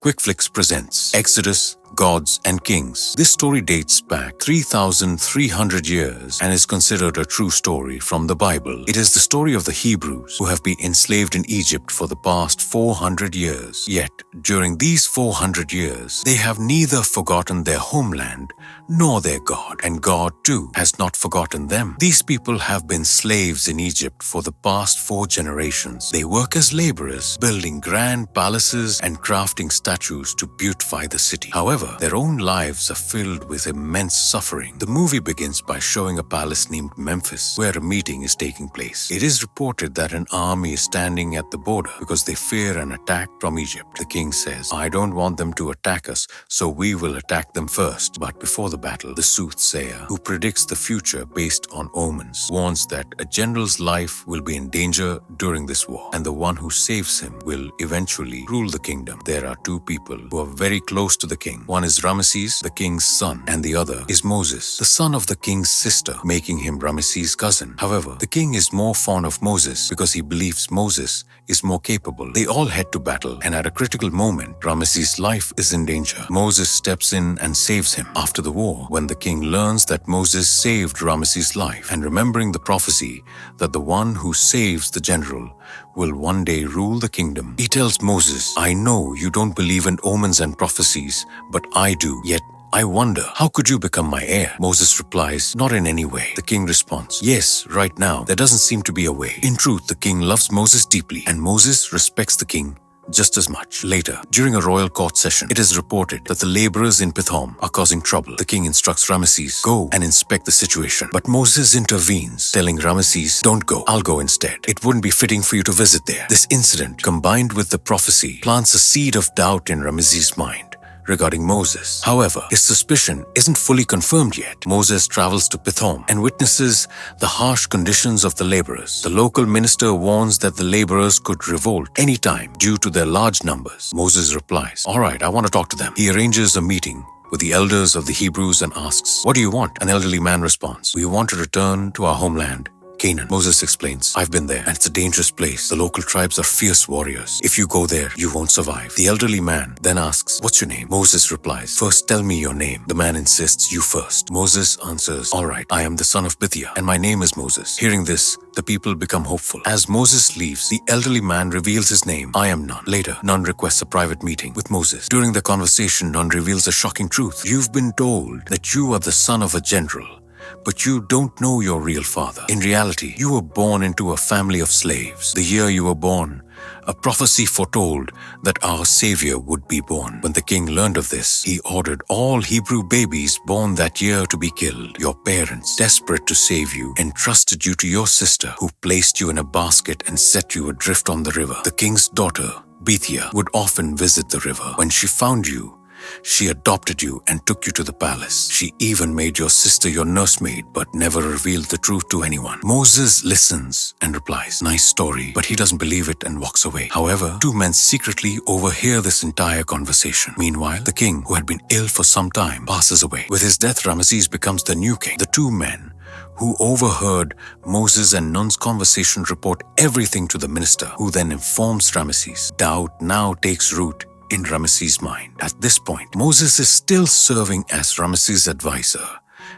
Quick Flicks presents Exodus, Gods and Kings. This story dates back 3,300 years and is considered a true story from the Bible. It is the story of the Hebrews who have been enslaved in Egypt for the past 400 years. Yet, during these 400 years, they have neither forgotten their homeland nor their God, and God too has not forgotten them. These people have been slaves in Egypt for the past 4 generations. They work as laborers, building grand palaces and crafting statues to beautify the city. However, their own lives are filled with immense suffering. The movie begins by showing a palace named Memphis, where a meeting is taking place. It is reported that an army is standing at the border because they fear an attack from Egypt. The king says, "I don't want them to attack us, so we will attack them first." But before the battle, the soothsayer, who predicts the future based on omens, warns that a general's life will be in danger during this war, and the one who saves him will eventually rule the kingdom. There are 2 people who are very close to the king. One is Ramses, the king's son, and the other is Moses, the son of the king's sister, making him Ramses' cousin. However, the king is more fond of Moses because he believes Moses is more capable. They all head to battle, and at a critical moment, Ramses' life is in danger. Moses steps in and saves him. After the war, when the king learns that Moses saved Ramses' life, and remembering the prophecy that the one who saves the general will one day rule the kingdom, he tells Moses, "I know you don't believe in omens and prophecies, but I do. Yet I wonder, how could you become my heir?" Moses replies, "Not in any way." The king responds, "Yes, right now, there doesn't seem to be a way." In truth, the king loves Moses deeply, and Moses respects the king just as much. Later, during a royal court session, it is reported that the laborers in Pithom are causing trouble. The king instructs Ramses, "Go and inspect the situation." But Moses intervenes, telling Ramses, "Don't go, I'll go instead. It wouldn't be fitting for you to visit there." This incident, combined with the prophecy, plants a seed of doubt in Ramses' mind regarding Moses. However, his suspicion isn't fully confirmed yet. Moses travels to Pithom and witnesses the harsh conditions of the laborers. The local minister warns that the laborers could revolt anytime due to their large numbers. Moses replies, "All right, I want to talk to them." He arranges a meeting with the elders of the Hebrews and asks, "What do you want?" An elderly man responds, "We want to return to our homeland, Canaan." Moses explains, "I've been there, and it's a dangerous place. The local tribes are fierce warriors. If you go there, you won't survive." The elderly man then asks, "What's your name?" Moses replies, "First tell me your name." The man insists, "You first." Moses answers, "All right, I am the son of Bithiah, and my name is Moses." Hearing this, the people become hopeful. As Moses leaves, the elderly man reveals his name, "I am Nun." Later, Nun requests a private meeting with Moses. During the conversation, Nun reveals a shocking truth. "You've been told that you are the son of a general, but you don't know your real father. In reality, you were born into a family of slaves. The year you were born, a prophecy foretold that our Savior would be born. When the king learned of this, he ordered all Hebrew babies born that year to be killed. Your parents, desperate to save you, entrusted you to your sister, who placed you in a basket and set you adrift on the river. The king's daughter, Bithiah, would often visit the river. When she found you, she adopted you and took you to the palace. She even made your sister your nursemaid, but never revealed the truth to anyone." Moses listens and replies, "Nice story," but he doesn't believe it and walks away. However, 2 men secretly overhear this entire conversation. Meanwhile, the king, who had been ill for some time, passes away. With his death, Ramses becomes the new king. The 2 men who overheard Moses and Nun's conversation report everything to the minister, who then informs Ramses. Doubt now takes root in Ramses' mind. At this point, Moses is still serving as Ramses' advisor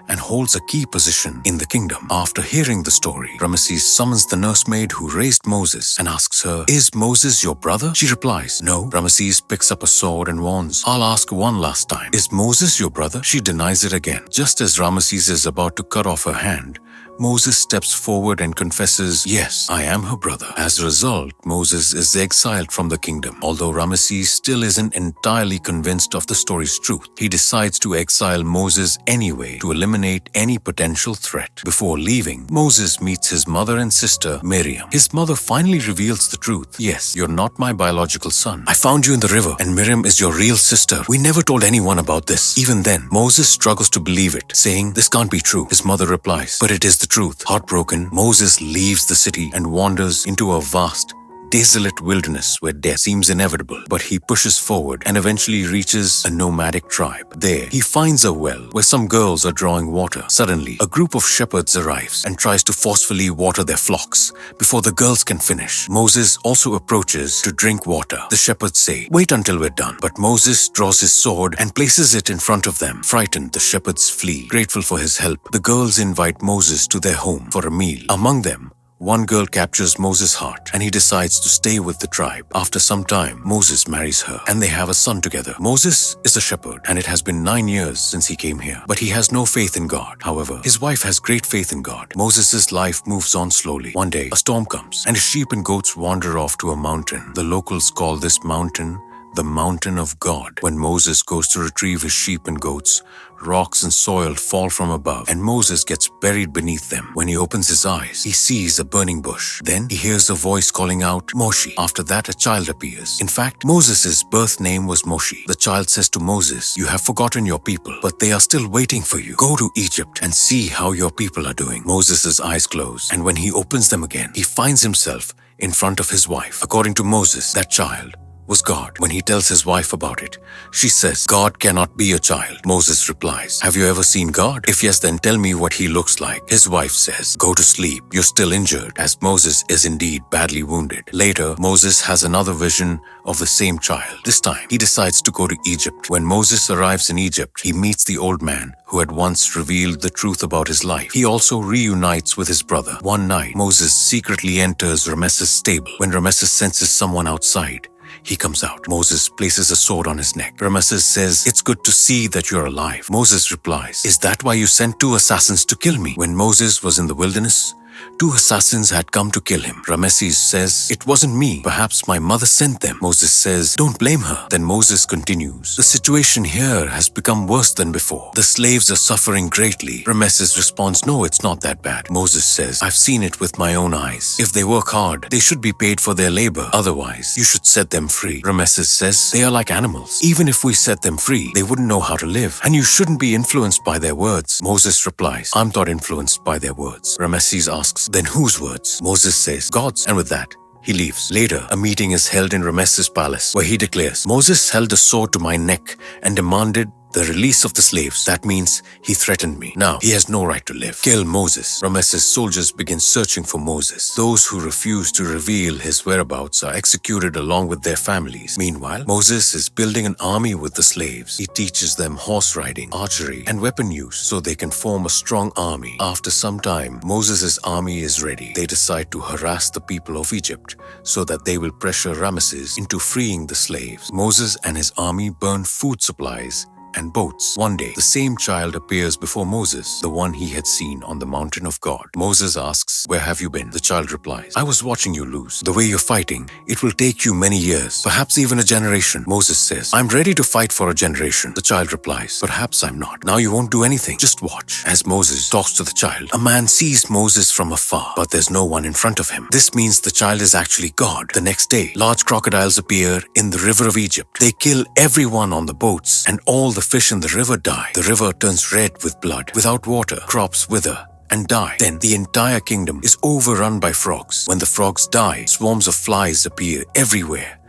and holds a key position in the kingdom. After hearing the story, Ramses summons the nursemaid who raised Moses and asks her, "Is Moses your brother?" She replies, "No." Ramses picks up a sword and warns, "I'll ask one last time. Is Moses your brother?" She denies it again. Just as Ramses is about to cut off her hand, Moses steps forward and confesses, "Yes, I am her brother." As a result, Moses is exiled from the kingdom. Although Ramses still isn't entirely convinced of the story's truth, he decides to exile Moses anyway to eliminate any potential threat. Before leaving, Moses meets his mother and sister, Miriam. His mother finally reveals the truth. "Yes, you're not my biological son. I found you in the river, and Miriam is your real sister. We never told anyone about this." Even then, Moses struggles to believe it, saying, "This can't be true." His mother replies, "But it is the truth." Heartbroken, Moses leaves the city and wanders into a vast, desolate wilderness where death seems inevitable, but he pushes forward and eventually reaches a nomadic tribe. There, he finds a well where some girls are drawing water. Suddenly, a group of shepherds arrives and tries to forcefully water their flocks before the girls can finish. Moses also approaches to drink water. The shepherds say, "Wait until we're done." But Moses draws his sword and places it in front of them. Frightened, the shepherds flee. Grateful for his help, the girls invite Moses to their home for a meal. Among them, one girl captures Moses' heart and he decides to stay with the tribe. After some time, Moses marries her and they have a son together. Moses is a shepherd and it has been 9 years since he came here, but he has no faith in God. However, his wife has great faith in God. Moses' life moves on slowly. One day, a storm comes and his sheep and goats wander off to a mountain. The locals call this mountain the Mountain of God. When Moses goes to retrieve his sheep and goats, rocks and soil fall from above and Moses gets buried beneath them. When he opens his eyes, he sees a burning bush. Then he hears a voice calling out, "Moshe." After that, a child appears. In fact, Moses' birth name was Moshe. The child says to Moses, "You have forgotten your people, but they are still waiting for you. Go to Egypt and see how your people are doing." Moses' eyes close, and when he opens them again, he finds himself in front of his wife. According to Moses, that child was God. When he tells his wife about it, she says, "God cannot be a child." Moses replies, "Have you ever seen God? If yes, then tell me what he looks like." His wife says, "Go to sleep. You're still injured," as Moses is indeed badly wounded. Later, Moses has another vision of the same child. This time, he decides to go to Egypt. When Moses arrives in Egypt, he meets the old man who had once revealed the truth about his life. He also reunites with his brother. One night, Moses secretly enters Ramses' stable. When Ramses senses someone outside, he comes out. Moses places a sword on his neck. Ramses says, "It's good to see that you're alive." Moses replies, "Is that why you sent 2 assassins to kill me?" When Moses was in the wilderness, 2 assassins had come to kill him. Ramses says, "It wasn't me. Perhaps my mother sent them." Moses says, "Don't blame her." Then Moses continues, "The situation here has become worse than before. The slaves are suffering greatly." Ramses responds, "No, it's not that bad." Moses says, "I've seen it with my own eyes. If they work hard, they should be paid for their labor. Otherwise, you should set them free." Ramses says, "They are like animals. Even if we set them free, they wouldn't know how to live, and you shouldn't be influenced by their words." Moses replies, "I'm not influenced by their words." Ramses asks, "Then whose words?" Moses says, "God's," and with that, he leaves. Later, a meeting is held in Ramses' palace where he declares, "Moses held a sword to my neck and demanded the release of the slaves. That means he threatened me. Now, he has no right to live. Kill Moses." Ramses' soldiers begin searching for Moses. Those who refuse to reveal his whereabouts are executed along with their families. Meanwhile, Moses is building an army with the slaves. He teaches them horse riding, archery, and weapon use so they can form a strong army. After some time, Moses' army is ready. They decide to harass the people of Egypt so that they will pressure Ramses into freeing the slaves. Moses and his army burn food supplies and boats. One day, the same child appears before Moses, the one he had seen on the mountain of God. Moses asks, "Where have you been?" The child replies, "I was watching you lose. The way you're fighting, it will take you many years, perhaps even a generation." Moses says, "I'm ready to fight for a generation." The child replies, "Perhaps I'm not. Now you won't do anything. Just watch." As Moses talks to the child, a man sees Moses from afar, but there's no one in front of him. This means the child is actually God. The next day, large crocodiles appear in the river of Egypt. They kill everyone on the boats, and all the fish in the river die. The river turns red with blood. Without water, crops wither and die. Then the entire kingdom is overrun by frogs. When the frogs die, swarms of flies appear everywhere,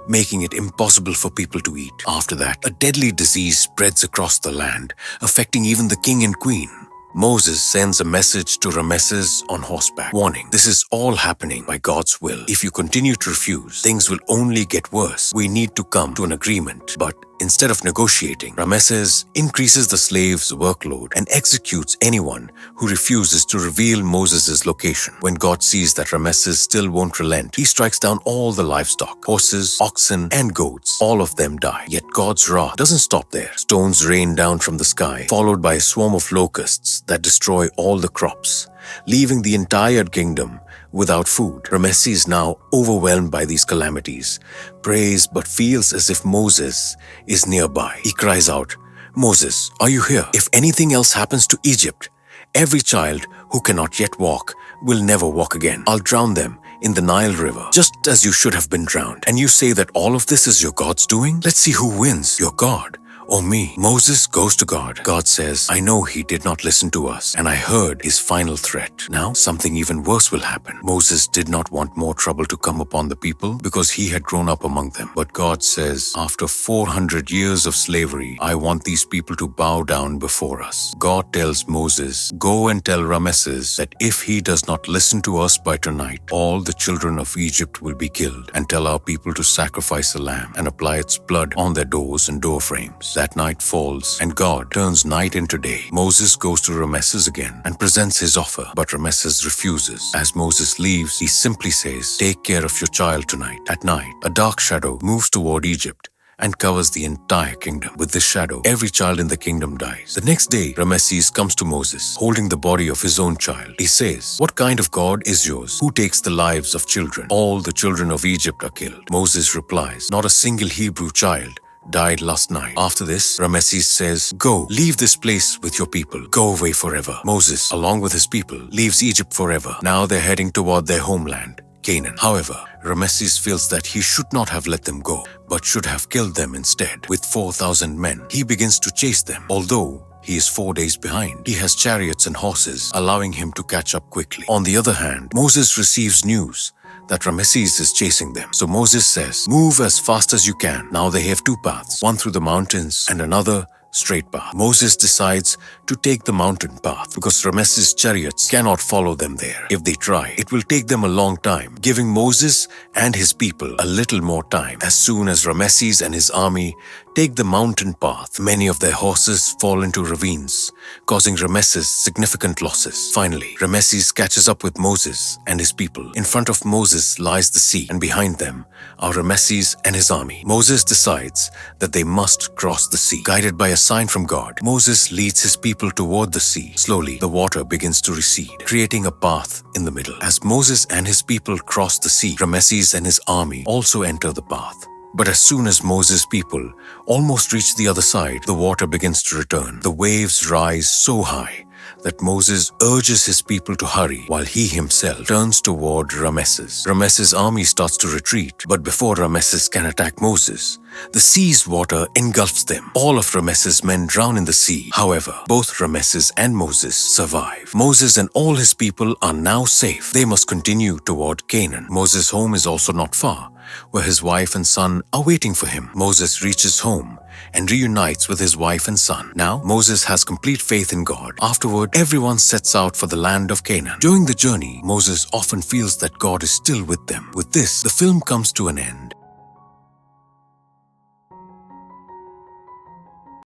making it impossible for people to eat. After that, a deadly disease spreads across the land, affecting even the king and queen. Moses sends a message to Ramses on horseback, warning, "This is all happening by God's will. If you continue to refuse, things will only get worse. We need to come to an agreement." But instead of negotiating, Ramses increases the slaves' workload and executes anyone who refuses to reveal Moses' location. When God sees that Ramses still won't relent, he strikes down all the livestock, horses, oxen, and goats. All of them die. Yet God's wrath doesn't stop there. Stones rain down from the sky, followed by a swarm of locusts that destroy all the crops, leaving the entire kingdom without food. Ramses is now overwhelmed by these calamities, prays but feels as if Moses is nearby. He cries out, "Moses, are you here? If anything else happens to Egypt, every child who cannot yet walk will never walk again. I'll drown them in the Nile River, just as you should have been drowned. And you say that all of this is your God's doing? Let's see who wins, your God or me? Moses goes to God. God says, I know he did not listen to us, and I heard his final threat. Now, something even worse will happen. Moses did not want more trouble to come upon the people because he had grown up among them. But God says, after 400 years of slavery, I want these people to bow down before us. God tells Moses, go and tell Ramesses that if he does not listen to us by tonight, all the children of Egypt will be killed, and tell our people to sacrifice a lamb and apply its blood on their doors and door frames. That night falls, and God turns night into day. Moses goes to Ramesses again and presents his offer, but Ramesses refuses. As Moses leaves, he simply says, take care of your child tonight. At night, a dark shadow moves toward Egypt and covers the entire kingdom. With this shadow, every child in the kingdom dies. The next day, Ramesses comes to Moses, holding the body of his own child. He says, what kind of God is yours, who takes the lives of children? All the children of Egypt are killed. Moses replies, not a single Hebrew child died last night. After this, Ramesses says, go, leave this place with your people. Go away forever. Moses, along with his people, leaves Egypt forever. Now they're heading toward their homeland, Canaan. However, Ramesses feels that he should not have let them go, but should have killed them instead. With 4,000 men, he begins to chase them. Although he is 4 days behind, he has chariots and horses, allowing him to catch up quickly. On the other hand, Moses receives news that Ramesses is chasing them. So Moses says, move as fast as you can. Now they have two paths, one through the mountains and another straight path. Moses decides to take the mountain path because Ramesses' chariots cannot follow them there. If they try, it will take them a long time, giving Moses and his people a little more time. As soon as Ramesses and his army take the mountain path, many of their horses fall into ravines, causing Ramesses significant losses. Finally, Ramesses catches up with Moses and his people. In front of Moses lies the sea, and behind them are Ramesses and his army. Moses decides that they must cross the sea. Guided by a sign from God, Moses leads his people toward the sea. Slowly, the water begins to recede, creating a path in the middle. As Moses and his people cross the sea, Ramesses and his army also enter the path. But as soon as Moses' people almost reach the other side, the water begins to return. The waves rise so high that Moses urges his people to hurry while he himself turns toward Ramesses. Ramesses' army starts to retreat, but before Ramesses can attack Moses, the sea's water engulfs them. All of Ramesses' men drown in the sea. However, both Ramesses and Moses survive. Moses and all his people are now safe. They must continue toward Canaan. Moses' home is also not far, where his wife and son are waiting for him. Moses reaches home and reunites with his wife and son. Now, Moses has complete faith in God. Afterward, everyone sets out for the land of Canaan. During the journey, Moses often feels that God is still with them. With this, the film comes to an end.